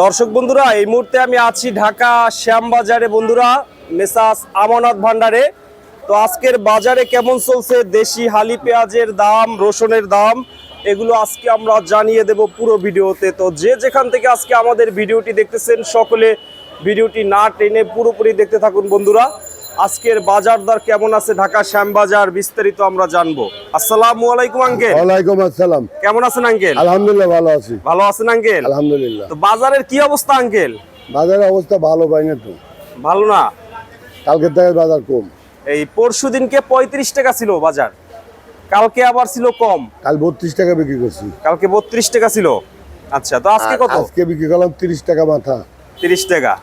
দর্শক বন্ধুরা, এই মুহূর্তে আমি আছি ঢাকা শ্যামবাজারে বন্ধুরা, মেসাস আমানত ভান্ডারে। তো আজকের বাজারে কেমন চলছে দেশি হালি পেঁয়াজের দাম, রসুনের দাম, এগুলো আজকে আমরা জানিয়ে দেব পুরো ভিডিওতে। তো যে যেখান থেকে আজকে আমাদের ভিডিওটি দেখতেছেন সকলে ভিডিওটি না টেনে পুরোপুরি দেখতে থাকুন বন্ধুরা। আজকের বাজার দর কেমন আছে ঢাকা শ্যামবাজার বিস্তারিত আমরা জানবো। আসসালামু আলাইকুম আঙ্কেল। ওয়ালাইকুম আসসালাম। কেমন আছেন আঙ্কেল? আলহামদুলিল্লাহ ভালো আছি। ভালো আছেন আঙ্কেল? আলহামদুলিল্লাহ। তো বাজারের কি অবস্থা আঙ্কেল? বাজারের অবস্থা ভালো পাই না তো, ভালো না। কালকে থেকে বাজার কম। এই পরশু দিনকে 35 টাকা ছিল বাজার, কালকে আবার ছিল কম। কাল 32 টাকা বিক্রি করছি, কালকে 32 টাকা ছিল। আচ্ছা, তো আজকে কত? আজকে বিক্রি করলাম 30 টাকা মাথা। 30 টাকা।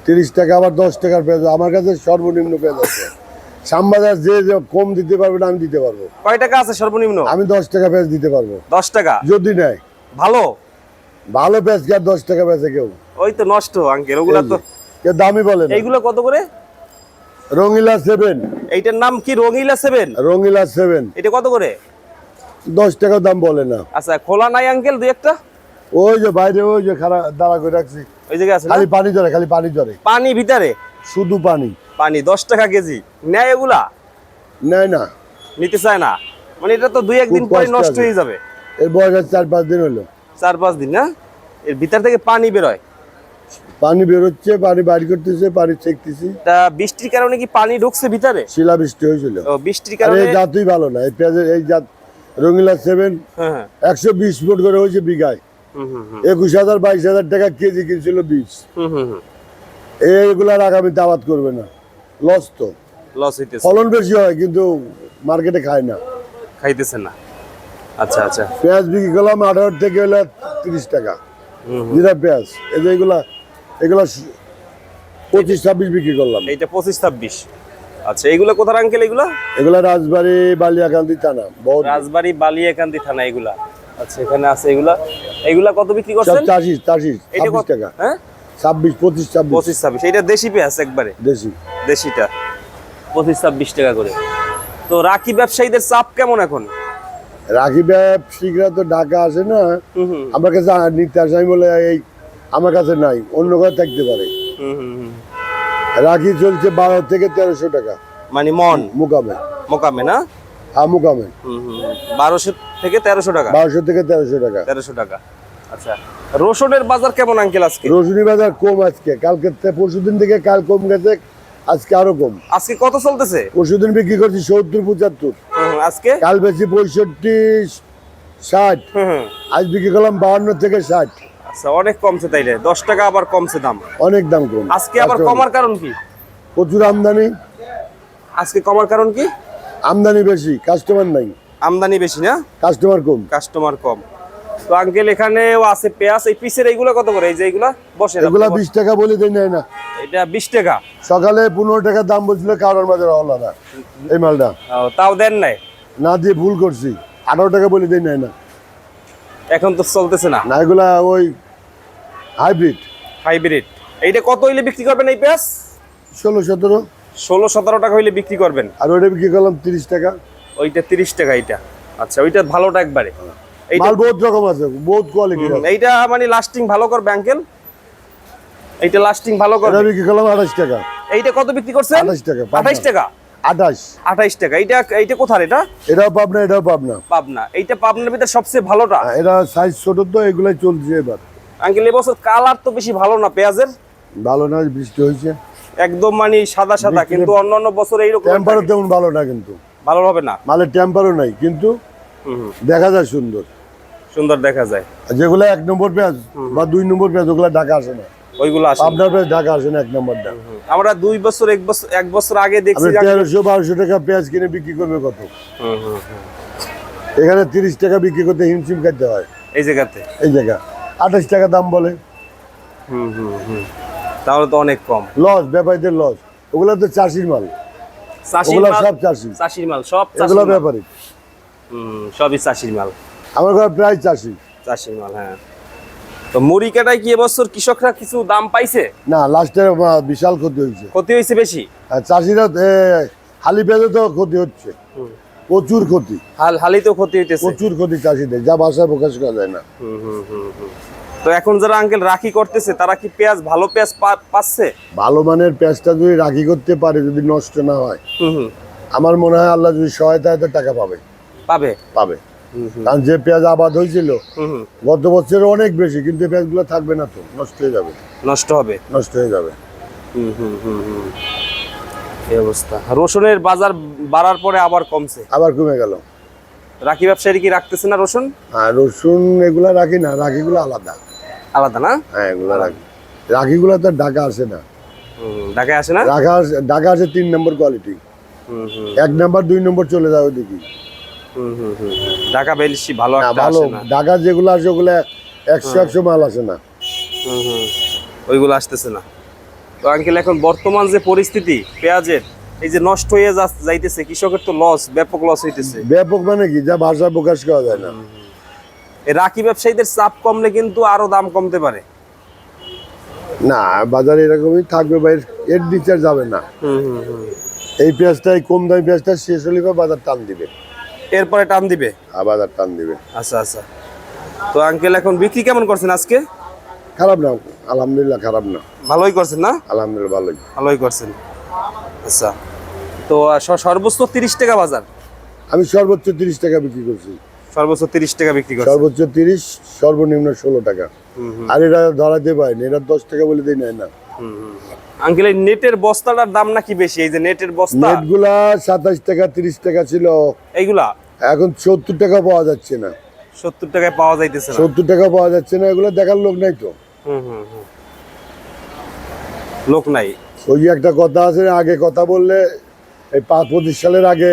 30 টাকা আবার 10 টাকার পেঁয়াজ আমার কাছে সর্বনিম্ন পেঁয়াজ আছে। শ্যামবাজার যে কম দিতে পারবে না আমি দিতে পারবো। কয় টাকা আছে সর্বনিম্ন? আমি 10 টাকা পেঁয়াজ দিতে পারবো। 10 টাকা যদি নেয় ভালো ভালো পেঁয়াজ কি আর 10 টাকা বেচে কেউ? ওই তো নষ্ট আঙ্কেল, ওগুলা তো কেউ দামই বলে না। এইগুলো কত করে? রঙিলা 7। এইটার নাম কি? রঙিলা 7। রঙিলা 7 এটা কত করে? 10 টাকা দাম বলে না। আচ্ছা, খোলা নাই আঙ্কেল দুই একটা? ওই যে বাইরে ওই যে খারাপ দাঁড়া করে রাখছি, ওই জায়গায় আছে না? খালি পানি ধরে, খালি পানি ধরে, পানি ভিতরে শুধু পানি। পানি 10 টাকা কেজি নেয়, এগুলা নেয় না, নিতে চায় না। মানে এটা তো দুই একদিন খুব পরে কষ্ট নষ্ট আছে। হয়ে যাবে। এর বয়স 4-5 দিন হলো। 4-5 দিন না? এর ভিতর থেকে পানি বেরোয়। পানি বেরোচ্ছে, পানি বাড়ি করতেছে, পানি ছেঁকতেছি। তা বৃষ্টির কারণে কি পানি ঢুকছে ভিতরে? শিলা বৃষ্টি হয়েছিল। ও, বৃষ্টির আর কারণে। এই জাতই ভালো না, এই পেঁয়াজের এই জাত রঙিলা 7 হ্যাঁ হ্যাঁ। 120 ফুট করে হয়েছে বিঘায়। 21,000-22,000 টাকা কেজি কিনছিল বীজ। এইগুলার আগামীতে আবাদ করবে না, লস তো। লস হইতেছে, ফলন বেশি হয় কিন্তু মার্কেটে খায় না, খাইতেছে না। আচ্ছা আচ্ছা। পেঁয়াজ বিক্রি করলাম 18 থেকে হলো 30 টাকা জিরা পেঁয়াজ। এই যে এগুলা 25-26 বিক্রি করলাম। এইটা 25-26। আচ্ছা, এগুলো কোথার আঙ্কেল? এগুলো এগুলা রাজবাড়ী বালিয়াকান্দি থানা, বহুত রাজবাড়ী বালিয়াকান্দি থানা এগুলা। আচ্ছা, এখানে আছে এগুলা। এগুলা কত বিক্রি করছেন? 80 এটা 26 টাকা। হ্যাঁ, 26, 25, 26 25-26। এটা দেশি পেঁয়াজ একবারে দেশি। দেশিটা 25-26 টাকা করে। তো রাখি ব্যবসায়ীদের চাপ কেমন এখন? রাখি ব্যবসায়ীরা তো ঢাকা আসে না, আমার কাছে নিতে আসে। আমি বলে এই আমার কাছে নাই, অন্য কাছে থাকতে পারে। রাখি চলছে 12 থেকে 1300 টাকা মানে মন মুকামে। মোকামে না? হ্যাঁ মুকামে 1200 থেকে 1300 টাকা। 1200 থেকে 1300 টাকা। 1300 টাকা। আচ্ছা, রসুনের বাজার কেমন আঙ্কেল আজকে? রসুনি বাজার কম আজকে, কালকে পরশুদিন থেকে কাল কম গেছে, আজকে আরো কম। আজকে কত চলতেছে? পরশুদিন বিক্রি করছি 70-75, আজকে কাল বেশি 65-60, আজ বিক্রি করলাম 52 থেকে 60। আচ্ছা, অনেক কমছে তাইলে। 10 টাকা আবার কমছে দাম। অনেক দাম কম আজকে আবার কমার কারণ কি? প্রচুর আমদানি। আজকে কমার কারণ কি? আমদানি বেশি, কাস্টমার নাই। আমদানি বেশি না, কাস্টমার কম। কাস্টমার কম। তো আঙ্কেল এখানেও আছে পেঁয়াজ। এই পিসের এইগুলো কত করে? এই যে এইগুলা বসে এগুলা 20 টাকা বলে দেয় না। এটা 20 টাকা। সকালে 15 টাকা দাম বলছিল কারোর বাজার হলো না এই মালটা। তাও দেন নাই? না দিয়ে ভুল করছি, 18 টাকা বলে দেয় না। এখন তো চলতেছে না। না এগুলা ওই হাইব্রিড। হাইব্রিড। এইটা কত হইলে বিক্রি করবেন এই পেঁয়াজ? 16-17। 16-17 টাকা হইলে বিক্রি করবেন। আর ওইটা বিক্রি করলাম 30 টাকা। ওইটা 30 টাকা। এইটা আচ্ছা, ওইটা ভালোটা একবারে। মাল বহুত রকম আছে, বহুত কোয়ালিটি আছে। এইটা মানে লাস্টিং ভালো করবে আঙ্কেল? এইটা লাস্টিং ভালো করবে। এটা বিক্রি করলাম 28 টাকা। এইটা কত বিক্রি করছেন? 28 টাকা। 28 টাকা। 28 টাকা। এইটা কোথার? এটা এটাও পাবনা, এটাও পাবনা। পাবনা। এইটা পাবনার ভিতরে সবচেয়ে ভালোটা। এটা সাইজ ছোট তো, এগুলাই চলছে এবার। আঙ্কেল এবছর কালার তো বেশি ভালো না পেঁয়াজের। ভালো না, বৃষ্টি হয়েছে একদম মানে সাদা সাদা, কিন্তু অন্যান্য বছর এইরকম টেম্পারও তেমন ভালো না, কিন্তু ভালো হবে না। মালের টেম্পারও নাই, কিন্তু দেখা যায় সুন্দর সুন্দর দেখা যায়। আর যেগুলো 1 নম্বর পেঁয়াজ বা 2 নম্বর পেঁয়াজ ওগুলা ঢাকা আসে না। ওইগুলো আসে আপনার পেঁয়াজ ঢাকা আসে না 1 নম্বরটা। আমরা 2 বছর 1 বছর আগে দেখছি 1300-1200 টাকা পেঁয়াজ কিনে বিক্রি করবে কত? এখানে 30 টাকা বিক্রি করতে হিমশিম খাইতে হয় এই জায়গাতে। এই জায়গা 28 টাকা দাম বলে। তাহলে তো অনেক কম। Loss, ব্যাপারীদের loss. ওগুলা তো চাষির মাল, ওগুলা সব চাষি। চাষির মাল সব, এগুলা ব্যাপারী। সবই চাষির মাল। আমার ঘরে প্রায় চাষি। চাষির মাল, হ্যাঁ। তো মুড়ি কাটায় কি এবছর কৃষকরা কিছু দাম পাইছে? না, লাস্টে বিশাল ক্ষতি হয়েছে। ক্ষতি হয়েছে বেশি। আর চাষিরা হালি পেঁয়াজে তো ক্ষতি হচ্ছে, প্রচুর ক্ষতি। হালিতেও ক্ষতি হইতেছে, প্রচুর ক্ষতি চাষিদের, যা ভাষায় প্রকাশ করা যায় না। তো এখন যারা আঙ্কেল রাখি করতেছে তারা কি পেঁয়াজ ভালো পেঁয়াজ পাচ্ছে? ভালো মানের পেঁয়াজটা যদি রাখি করতে পারে, যদি নষ্ট না হয়, আমার মনে হয় আল্লাহ যদি সহায়তা হয় তো টাকা পাবে। পাবে। কারণ যে পেঁয়াজ আবাদ হয়েছিল গত বছর অনেক বেশি, কিন্তু এই পেঁয়াজগুলো থাকবে না, তো নষ্ট হয়ে যাবে। নষ্ট হয়ে যাবে। এই অবস্থা। রসুনের বাজার বাড়ার পরে আবার কমছে, আবার কমে গেল। রাখি ব্যবসায়ী কি রাখতেছে না রসুন? হ্যাঁ, রসুন এগুলা রাখি না, রাখিগুলো আলাদা না। হ্যাঁ, এগুলা রাখি। রাখিগুলো তো ঢাকা আসে না। ঢাকায় আসে না? ঢাকা আসে 3 নম্বর কোয়ালিটি, 1 নম্বর 2 নম্বর চলে যাবে দেখি। ঢাকা বেশি ভালো একটা ভালো আসে না। ঢাকা যেগুলো আসে ওগুলো 100 মাল আসে না। ওইগুলো আসতেছে না। তো আঙ্কেল এখন বর্তমান যে পরিস্থিতি পেঁয়াজের, এই যে নষ্ট হয়ে যাইতেছে, কৃষকের তো লস, ব্যাপক লস হইতেছে। ব্যাপক মানে কি, যা ভাষা প্রকাশ করা যায় না। এই রাখি ব্যবসায়ীদের চাপ কমলে কিন্তু আরো দাম কমতে পারে। না, বাজারে এরকমই থাকবে ভাই, এর নিচে যাবে না। এই পেঁয়াজটাই কম দামি পেঁয়াজটা শেষ হলে বাজার টান দিবে, এরপরে টান দিবে। বাজার টান দিবে। আচ্ছা। তো আঙ্কেল এখন বিক্রি কেমন করছেন আজকে? খারাপ না, আলহামদুলিল্লাহ খারাপ না। ভালোই করছেন না? আলহামদুলিল্লাহ ভালোই করছেন। আচ্ছা, তো সর্বোচ্চ 30 টাকা বাজার? আমি সর্বোচ্চ 30 টাকা বিক্রি করছি। সর্বোচ্চ 30 টাকা বিক্রি করছেন? সর্বোচ্চ 30, সর্বনিম্ন 16 টাকা। আর এটা ধরাতে পারেন, এটা 10 টাকা বলে দিই না। আঙ্কেল এই নেটের বস্তাটার দাম নাকি বেশি? এই যে নেটের বস্তা, নেটগুলা 27 টাকা 30 টাকা ছিল, এইগুলা এখন 70 টাকা পাওয়া যাচ্ছে না। 70 টাকায় পাওয়া যাইতেছে না? 70 টাকা পাওয়া যাচ্ছে না। এগুলো দেখার লোক নাই তো। লোক নাই। ওই যে একটা কথা আছে, আগে কথা বললে, এই 25 সালের আগে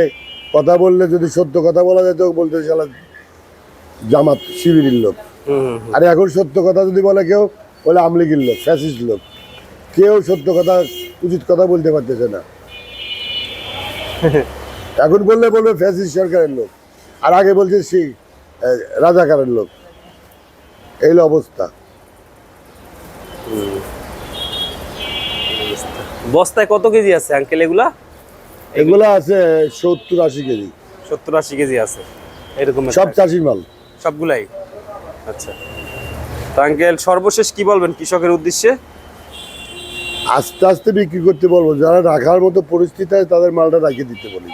কথা বললে যদি সত্য কথা বলা যেত, বলতে শালা জামাত শিবিরের লোক। আর এখন সত্য কথা যদি বলে কেউ, বলে আমলিগির লোক, ফ্যাসিস্ট লোক। কেউ সত্য কথা, উচিত কথা বলতে পারতেছে না। এখন বললে বলবে ফ্যাসিস্ট সরকারের লোক, আর আগে বলছে সেই রাজাকারের লোক। এই অবস্থা। বস্তায় কত কেজি আছে আঙ্কেল এগুলা? এগুলা আছে 70-80 কেজি। 70-80 কেজি আছে এরকম? সব চাষির মাল, সবগুলাই। আচ্ছা, তো আঙ্কেল সর্বশেষ কি বলবেন কৃষকের উদ্দেশ্যে? আস্তে আস্তে বিক্রি করতে বলবো। যারা রাখার মতো পরিস্থিতি আছে তাদের মালটা রাখিয়ে দিতে বলি,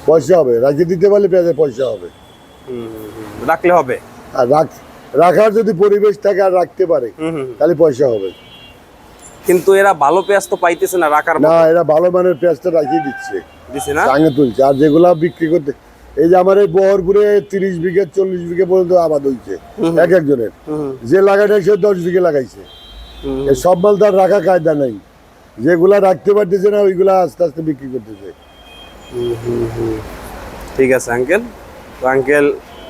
পয়সা হবে। রাখিয়ে দিতে পারলে পেঁয়াজের পয়সা হবে, রাখলে হবে। আর রাখার যদি পরিবেশ থাকে আর রাখতে পারে, তাহলে পয়সা হবে। কিন্তু এরা ভালো পেঁয়াজ তো পাইতেছে না রাখার না, এরা ভালো মানের পেঁয়াজটা রাখিয়ে দিচ্ছে না, টাঙে তুলছে। আর যেগুলা বিক্রি করতে, এই যে আমার এই বহরপুরে 30 বিঘে 40 বিঘে পর্যন্ত আবাদ হয়েছে এক একজনের। যে লাগাইছে সে 10 বিঘে লাগাইছে। এই সব মাল তার রাখা কায়দা নাই। যেগুলা রাখতে পারতেছে না ওইগুলা আস্তে আস্তে বিক্রি করতেছে। ঠিক আছে আঙ্কেল। তো আঙ্কেল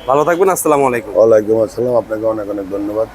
ভালো থাকবেন। আসসালামু আলাইকুম। ওয়ালাইকুম আসসালাম, আপনাকে অনেক অনেক ধন্যবাদ।